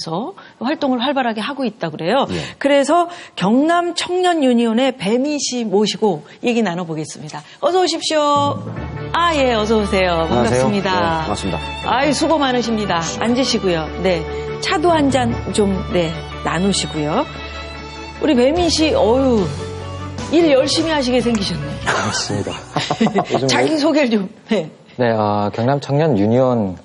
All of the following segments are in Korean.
그래서 활동을 활발하게 하고 있다 그래요. 예. 그래서 경남 청년 유니온의 배미 씨 모시고 얘기 나눠보겠습니다. 어서 오십시오. 아, 예, 어서 오세요. 반갑습니다. 네, 반갑습니다. 아이, 수고 많으십니다. 앉으시고요. 네, 차도 한 잔 좀 나누시고요. 우리 배미 씨, 일 열심히 하시게 생기셨네. 맞습니다. 자기 소개를 좀. 네, 경남 청년 유니온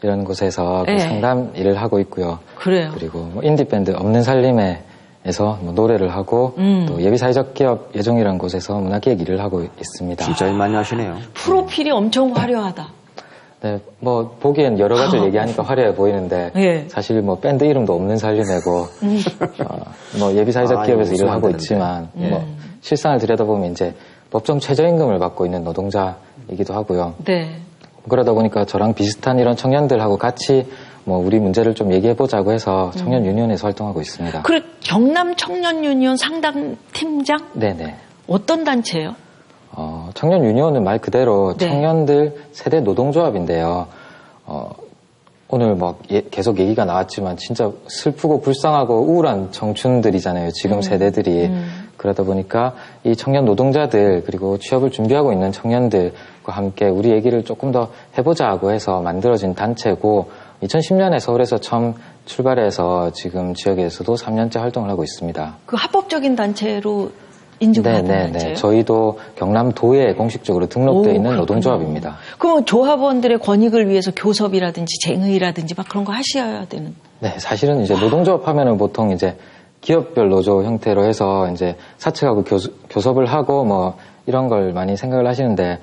이런 곳에서 그 상담 일을 하고 있고요. 그래요. 그리고 인디밴드 없는 살림에서 노래를 하고 또 예비사회적 기업 예종이라는 곳에서 문화기획 일을 하고 있습니다. 진짜 일 많이 하시네요. 프로필이 엄청 화려하다. 네, 보기엔 여러 가지를 얘기하니까 화려해 보이는데 예. 사실 밴드 이름도 없는 살림이고 예비사회적 기업에서 일을 하고 있지만 실상을 들여다보면 이제 법정 최저임금을 받고 있는 노동자이기도 하고요. 네. 그러다 보니까 저랑 비슷한 이런 청년들하고 같이 우리 문제를 좀 얘기해보자고 해서 청년 유니온에서 활동하고 있습니다. 그리고 경남 청년 유니온 상담팀장? 네네. 어떤 단체예요? 청년 유니온은 말 그대로 청년들 세대 노동조합인데요. 오늘 계속 얘기가 나왔지만 진짜 슬프고 불쌍하고 우울한 청춘들이잖아요. 지금 세대들이. 그러다 보니까 이 청년 노동자들 그리고 취업을 준비하고 있는 청년들과 함께 우리 얘기를 조금 더 해보자고 해서 만들어진 단체고 2010년에 서울에서 처음 출발해서 지금 지역에서도 3년째 활동을 하고 있습니다. 그 합법적인 단체로 인증받은 단체예요? 저희도 경남도에 공식적으로 등록되어 있는 노동조합입니다. 그럼 조합원들의 권익을 위해서 교섭이라든지 쟁의라든지 막 그런 거 하셔야 되는? 네, 사실은 이제 노동조합 하면은 보통 이제 기업별 노조 형태로 해서 이제 사측하고 교섭을 하고 이런 걸 많이 생각을 하시는데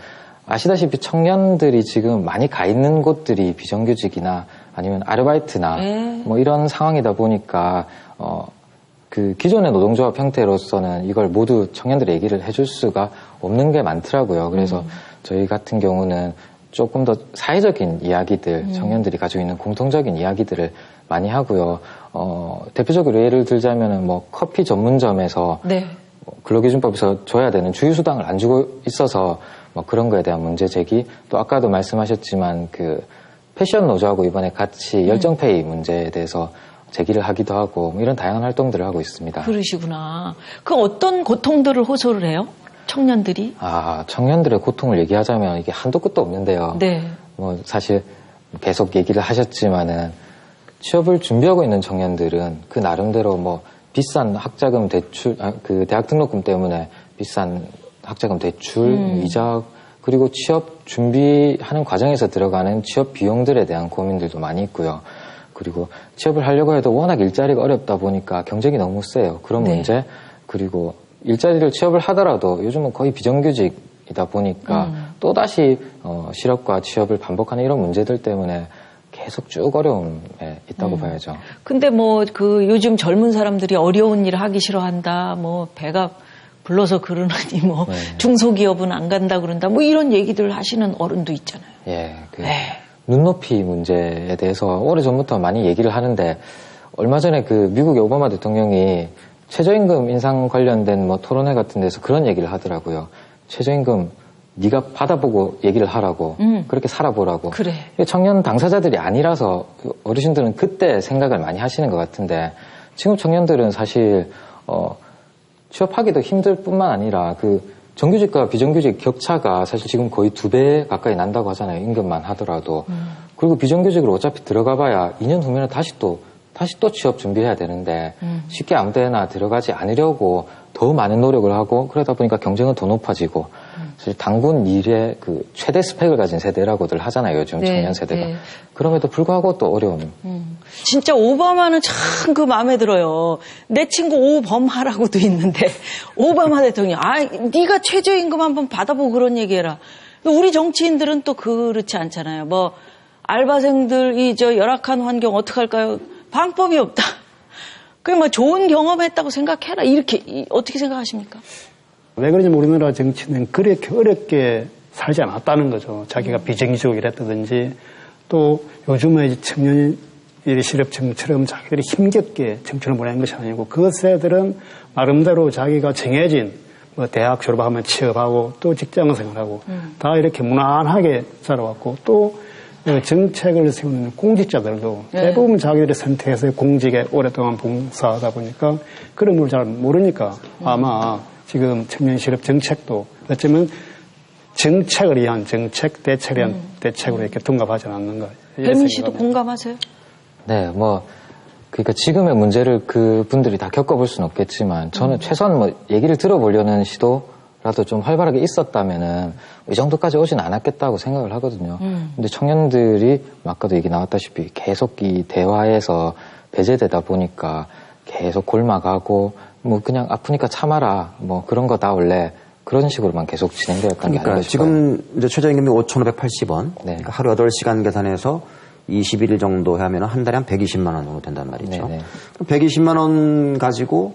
아시다시피 청년들이 지금 많이 가 있는 곳들이 비정규직이나 아니면 아르바이트나 이런 상황이다 보니까 그 기존의 노동조합 형태로서는 이걸 모두 청년들이 얘기를 해줄 수가 없는 게 많더라고요. 그래서 저희 같은 경우는 조금 더 사회적인 이야기들, 청년들이 가지고 있는 공통적인 이야기들을 많이 하고요. 대표적으로 예를 들자면은 커피 전문점에서 근로기준법에서 줘야 되는 주휴수당을 안 주고 있어서 그런 거에 대한 문제 제기, 또 아까도 말씀하셨지만 그 패션 노조하고 이번에 같이 열정페이 문제에 대해서 제기를 하기도 하고 이런 다양한 활동들을 하고 있습니다. 그러시구나. 그 어떤 고통들을 호소를 해요? 청년들이? 청년들의 고통을 얘기하자면 이게 한도 끝도 없는데요. 네. 사실 계속 얘기를 하셨지만은 취업을 준비하고 있는 청년들은 그 나름대로 비싼 학자금 대출, 그 대학 등록금 때문에 비싼 학자금 대출, 이자, 그리고 취업 준비하는 과정에서 들어가는 취업 비용들에 대한 고민들도 많이 있고요. 그리고 취업을 하려고 해도 워낙 일자리가 어렵다 보니까 경쟁이 너무 세요. 그런 문제, 그리고 일자리를 취업을 하더라도 요즘은 거의 비정규직이다 보니까 또다시 실업과 취업을 반복하는 이런 문제들 때문에 계속 쭉 어려움에 있다고 봐야죠. 근데 요즘 젊은 사람들이 어려운 일을 하기 싫어한다, 배가 불러서 그러느니 중소기업은 안 간다 그런다, 이런 얘기들 하시는 어른도 있잖아요. 예, 눈높이 문제에 대해서 오래전부터 많이 얘기를 하는데 얼마 전에 그 미국의 오바마 대통령이 최저임금 인상 관련된 토론회 같은 데서 그런 얘기를 하더라고요. 최저임금 네가 받아보고 얘기를 하라고, 그렇게 살아보라고. 그래. 청년 당사자들이 아니라서 어르신들은 그때 생각을 많이 하시는 것 같은데 지금 청년들은 사실 취업하기도 힘들 뿐만 아니라 그 정규직과 비정규직 격차가 사실 지금 거의 2배 가까이 난다고 하잖아요. 임금만 하더라도. 그리고 비정규직으로 어차피 들어가 봐야 2년 후면은 다시 또 취업 준비해야 되는데 쉽게 아무 데나 들어가지 않으려고 더 많은 노력을 하고 그러다 보니까 경쟁은 더 높아지고 사실 당군 일의 그 최대 스펙을 가진 세대라고들 하잖아요. 요즘 청년 세대가. 그럼에도 불구하고 또 어려움. 진짜 오바마는 참 그 마음에 들어요. 내 친구 오범하라고도 있는데 오바마 대통령 네가 최저임금 한번 받아보고 그런 얘기해라. 우리 정치인들은 또 그렇지 않잖아요. 알바생들 열악한 환경 어떡할까요? 방법이 없다. 그냥 좋은 경험했다고 생각해라. 이렇게 어떻게 생각하십니까? 왜 그런지 우리나라 정치는 그렇게 어렵게 살지 않았다는 거죠. 자기가 비정규직이랬다든지 또 요즘에 청년이 실업층처럼 자기들이 힘겹게 정치를 보내는 것이 아니고 그 세대들은 나름대로 자기가 정해진 대학 졸업하면 취업하고 또 직장 생활하고 다 이렇게 무난하게 살아왔고 또 정책을 세우는 공직자들도 네. 대부분 자기들의 선택해서 공직에 오랫동안 봉사하다 보니까 그런 걸 잘 모르니까 아마 지금 청년 실업 정책도 어쩌면 정책을 위한 정책, 대책을 위한 대책으로 이렇게 둔갑하지 않는가. 배민 씨도 공감하세요? 네, 그러니까 지금의 문제를 그 분들이 다 겪어볼 수는 없겠지만 저는 최소한 얘기를 들어보려는 시도라도 좀 활발하게 있었다면은 이 정도까지 오진 않았겠다고 생각을 하거든요. 근데 청년들이 아까도 얘기 나왔다시피 계속 이 대화에서 배제되다 보니까 계속 골마가고 그냥 아프니까 참아라 그런 거 다 원래 그런 식으로만 계속 진행되었던 게 아닌가 싶어요. 지금 이제 최저임금이 5,580원, 네. 그러니까 하루 8시간 계산해서 21일 정도 하면 한 달에 한 120만 원 정도 된단 말이죠. 네네. 그럼 120만 원 가지고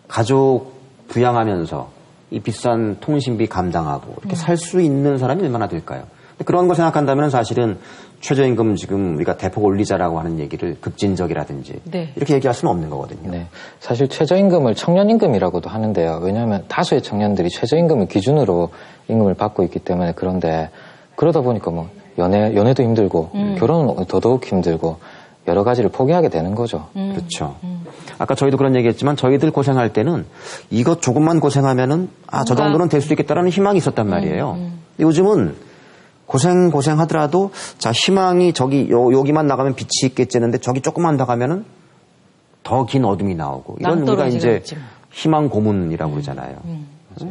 가족 부양하면서 이 비싼 통신비 감당하고 이렇게 살 수 있는 사람이 얼마나 될까요? 그런 거 생각한다면 사실은 최저임금 지금 우리가 대폭 올리자라고 하는 얘기를 급진적이라든지 네. 이렇게 얘기할 수는 없는 거거든요. 네. 사실 최저임금을 청년임금이라고도 하는데요. 왜냐하면 다수의 청년들이 최저임금을 기준으로 임금을 받고 있기 때문에 그런데 그러다 보니까 연애도 힘들고 결혼은 더더욱 힘들고 여러 가지를 포기하게 되는 거죠. 그렇죠. 아까 저희도 그런 얘기했지만 저희들 고생할 때는 이거 조금만 고생하면은 저 정도는 될 수 있겠다라는 희망이 있었단 말이에요. 요즘은 고생하더라도 자 희망이 여기만 나가면 빛이 있겠지 했는데 저기 조금만 더 가면은 더 긴 어둠이 나오고 이런 우리가 이제 희망 고문이라고 그러잖아요.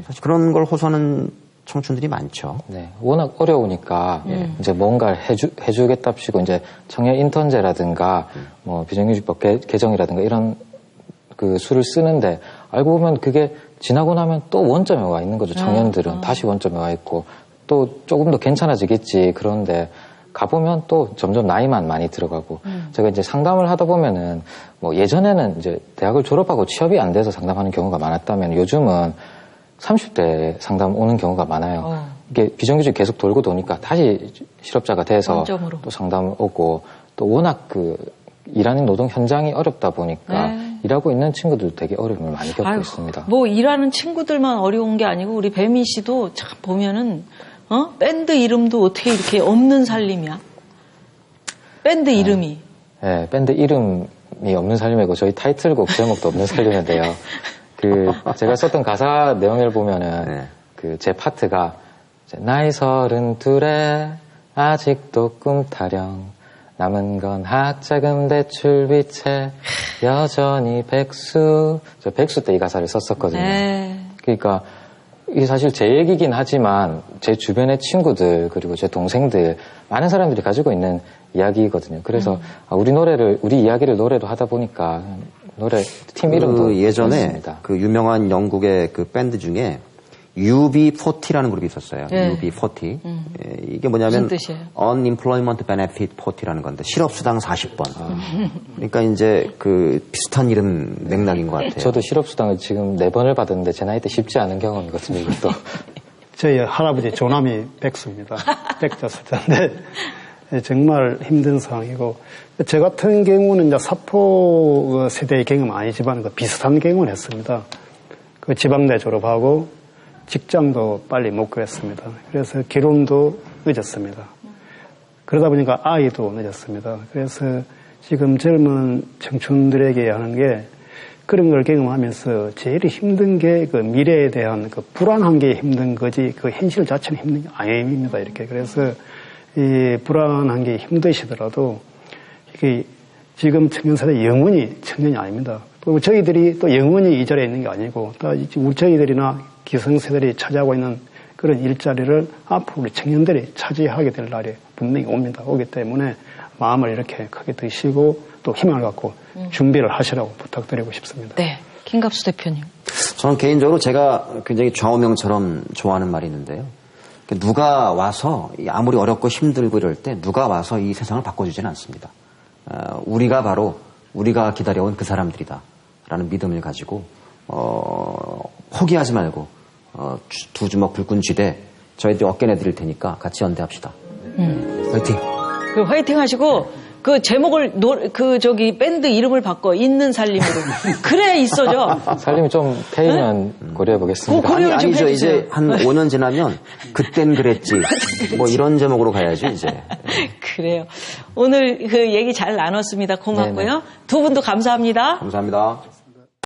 사실 그런 걸 호소하는 청춘들이 많죠. 네, 워낙 어려우니까 이제 뭔가를 해주겠답시고 이제 청년 인턴제라든가 비정규직법 개정이라든가 이런 그 수를 쓰는데 알고 보면 그게 지나고 나면 또 원점에 와 있는 거죠. 청년들은 다시 원점에 와 있고 또 조금 더 괜찮아지겠지. 그런데 가보면 또 점점 나이만 많이 들어가고 제가 이제 상담을 하다 보면은 예전에는 이제 대학을 졸업하고 취업이 안 돼서 상담하는 경우가 많았다면 요즘은 30대 상담 오는 경우가 많아요. 이게 비정규직 계속 돌고 도니까 다시 실업자가 돼서 원점으로. 또 상담 오고 또 워낙 일하는 노동 현장이 어렵다 보니까 일하고 있는 친구들도 되게 어려움을 많이 겪고 있습니다. 일하는 친구들만 어려운 게 아니고 우리 배민 씨도 참 보면은 밴드 이름도 어떻게 이렇게 없는 살림이야? 밴드 이름이. 네, 밴드 이름이 없는 살림이고 저희 타이틀곡 제목도 없는 살림인데요. 제가 썼던 가사 내용을 보면은 제 파트가 나이 32에 아직도 꿈 타령 남은 건 학자금 대출 비채 여전히 백수. 저 백수 때 이 가사를 썼었거든요. 그러니까 이게 사실 제 얘기긴 하지만 제 주변의 친구들 그리고 제 동생들 많은 사람들이 가지고 있는 이야기거든요. 그래서 우리 이야기를 노래로 하다 보니까 노래 팀 이름도 예전에 있습니다. 그 유명한 영국의 그 밴드 중에 UB40라는 그룹이 있었어요. 네. UB40. 이게 뭐냐면 무슨 뜻이에요? Unemployment Benefit 40라는 건데 실업수당 40번. 그러니까 이제 비슷한 이름 맥락인 것 같아요. 저도 실업수당을 지금 4번을 받았는데 제 나이 때 쉽지 않은 경험이거든요. 이것도. 저희 할아버지 조남이 백수입니다. 백자수자인데 정말 힘든 상황이고 저 같은 경우는 이제 사포 세대의 경험 아니지만 비슷한 경험을 했습니다. 지방대 졸업하고 직장도 빨리 못 구했습니다. 그래서 결혼도 늦었습니다. 그러다 보니까 아이도 늦었습니다. 그래서 지금 젊은 청춘들에게 하는 게 그런 걸 경험하면서 제일 힘든 게 미래에 대한 불안한 게 힘든 거지 현실 자체는 힘든 게 아닙니다. 이렇게. 그래서 이 불안한 게 힘드시더라도 이게 지금 청년세대 영원히 청년이 아닙니다. 또 저희들이 또 영원히 이 자리에 있는 게 아니고 또 우리 저희들이나 기성세대들이 차지하고 있는 그런 일자리를 앞으로 우리 청년들이 차지하게 될 날이 분명히 옵니다. 오기 때문에 마음을 이렇게 크게 드시고 또 희망을 갖고 준비를 하시라고 부탁드리고 싶습니다. 네. 김갑수 대표님. 저는 개인적으로 제가 굉장히 좌우명처럼 좋아하는 말이 있는데요. 누가 와서 아무리 어렵고 힘들고 이럴 때 누가 와서 이 세상을 바꿔주지는 않습니다. 우리가 바로 우리가 기다려온 그 사람들이다 라는 믿음을 가지고 포기하지 말고 두 주먹 불끈 쥐되 저희들이 어깨 내드릴 테니까 같이 연대합시다. 화이팅! 화이팅 하시고 그 제목을 밴드 이름을 바꿔 있는 살림으로. 그래 있어져. 살림이 좀 패이면 고려해 보겠습니다. 고려를 좀 아니죠. 해주세요. 이제 한 5년 지나면 그땐 그랬지. 뭐 이런 제목으로 가야지 이제. 그래요. 오늘 그 얘기 잘 나눴습니다. 고맙고요. 네네. 두 분도 감사합니다. 감사합니다.